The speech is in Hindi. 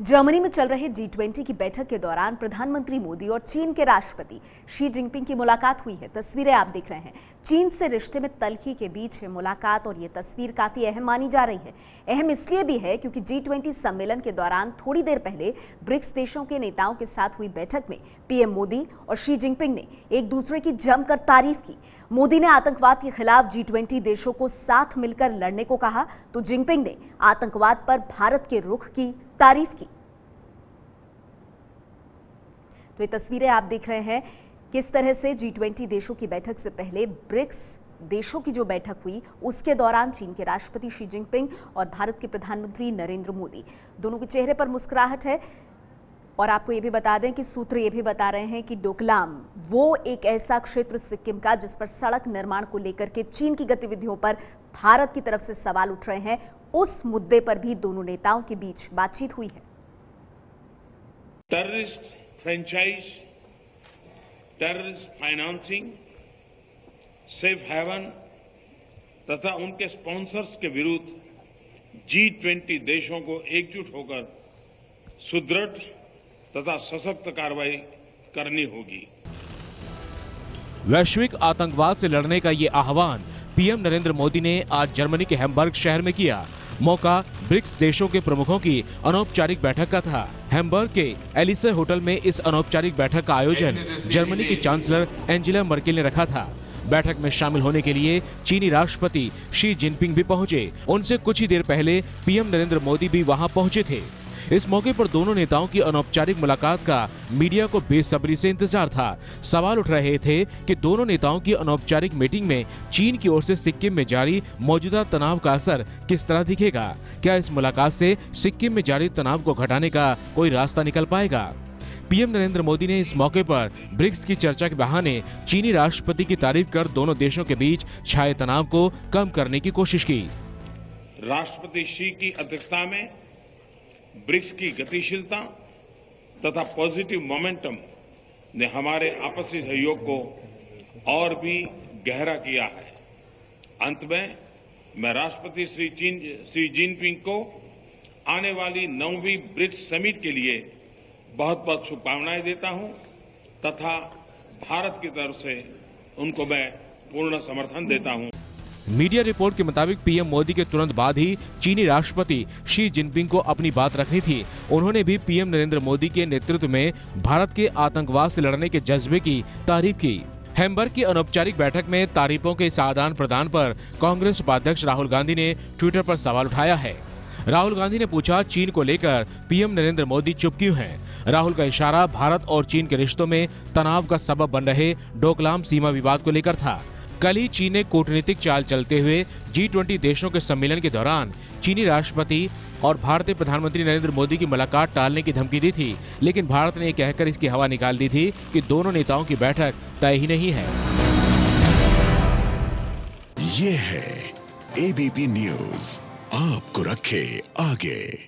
जर्मनी में चल रहे G20 की बैठक के दौरान प्रधानमंत्री मोदी और चीन के राष्ट्रपति शी जिनपिंग की मुलाकात हुई है। तस्वीरें आप देख रहे हैं। चीन से रिश्ते में तल्खी के बीच है मुलाकात और ये तस्वीर काफी अहम मानी जा रही है। अहम इसलिए भी है क्योंकि G20 सम्मेलन के दौरान थोड़ी देर पहले ब्रिक्स देशों के नेताओं के साथ हुई बैठक में पीएम मोदी और शी जिनपिंग ने एक दूसरे की जमकर तारीफ की। मोदी ने आतंकवाद के खिलाफ G20 देशों को साथ मिलकर लड़ने को कहा तो जिनपिंग ने आतंकवाद पर भारत के रुख की तारीफ की। तो ये तस्वीरें आप देख रहे हैं किस तरह से G20 देशों की बैठक से पहले ब्रिक्स देशों की जो बैठक हुई उसके दौरान चीन के राष्ट्रपति शी जिनपिंग और भारत के प्रधानमंत्री नरेंद्र मोदी दोनों के चेहरे पर मुस्कुराहट है। और आपको ये भी बता दें कि सूत्र ये भी बता रहे हैं कि डोकलाम वो एक ऐसा क्षेत्र सिक्किम का जिस पर सड़क निर्माण को लेकर के चीन की गतिविधियों पर भारत की तरफ से सवाल उठ रहे हैं, उस मुद्दे पर भी दोनों नेताओं के बीच बातचीत हुई है। Terrorist franchise, terrorist financing, safe haven तथा उनके स्पॉन्सर्स के विरुद्ध G20 देशों को एकजुट होकर सुदृढ़ तथा सशक्त कार्रवाई करनी होगी। वैश्विक आतंकवाद से लड़ने का ये आह्वान पीएम नरेंद्र मोदी ने आज जर्मनी के हैम्बर्ग शहर में किया। मौका ब्रिक्स देशों के प्रमुखों की अनौपचारिक बैठक का था। हैम्बर्ग के एलिसे होटल में इस अनौपचारिक बैठक का आयोजन जर्मनी की चांसलर एंजेला मर्केल ने रखा था। बैठक में शामिल होने के लिए चीनी राष्ट्रपति शी जिनपिंग भी पहुंचे। उनसे कुछ ही देर पहले पीएम नरेंद्र मोदी भी वहां पहुंचे थे। इस मौके पर दोनों नेताओं की अनौपचारिक मुलाकात का मीडिया को बेसब्री से इंतजार था। सवाल उठ रहे थे कि दोनों नेताओं की अनौपचारिक मीटिंग में चीन की ओर से सिक्किम में जारी मौजूदा तनाव का असर किस तरह दिखेगा। क्या इस मुलाकात से सिक्किम में जारी तनाव को घटाने का कोई रास्ता निकल पाएगा। पीएम नरेंद्र मोदी ने इस मौके पर ब्रिक्स की चर्चा के बहाने चीनी राष्ट्रपति की तारीफ कर दोनों देशों के बीच छाए तनाव को कम करने की कोशिश की। राष्ट्रपति शी की अध्यक्षता में ब्रिक्स की गतिशीलता तथा पॉजिटिव मोमेंटम ने हमारे आपसी सहयोग को और भी गहरा किया है। अंत में मैं राष्ट्रपति श्री जिनपिंग को आने वाली 9वीं ब्रिक्स समिट के लिए बहुत बहुत शुभकामनाएं देता हूं तथा भारत की तरफ से उनको मैं पूर्ण समर्थन देता हूं। मीडिया रिपोर्ट के मुताबिक पीएम मोदी के तुरंत बाद ही चीनी राष्ट्रपति शी जिनपिंग को अपनी बात रखनी थी। उन्होंने भी पीएम नरेंद्र मोदी के नेतृत्व में भारत के आतंकवाद से लड़ने के जज्बे की तारीफ की। हैम्बर्ग की अनौपचारिक बैठक में तारीफों के इस आदान प्रदान पर कांग्रेस उपाध्यक्ष राहुल गांधी ने ट्विटर पर सवाल उठाया है। राहुल गांधी ने पूछा, चीन को लेकर पीएम नरेंद्र मोदी चुप क्यों हैं? राहुल का इशारा भारत और चीन के रिश्तों में तनाव का सबब बन रहे डोकलाम सीमा विवाद को लेकर था। कल ही चीन ने कूटनीतिक चाल चलते हुए G20 देशों के सम्मेलन के दौरान चीनी राष्ट्रपति और भारतीय प्रधानमंत्री नरेंद्र मोदी की मुलाकात टालने की धमकी दी थी, लेकिन भारत ने कहकर इसकी हवा निकाल दी थी कि दोनों नेताओं की बैठक तय ही नहीं है। ये है ABP न्यूज़, आपको रखे आगे।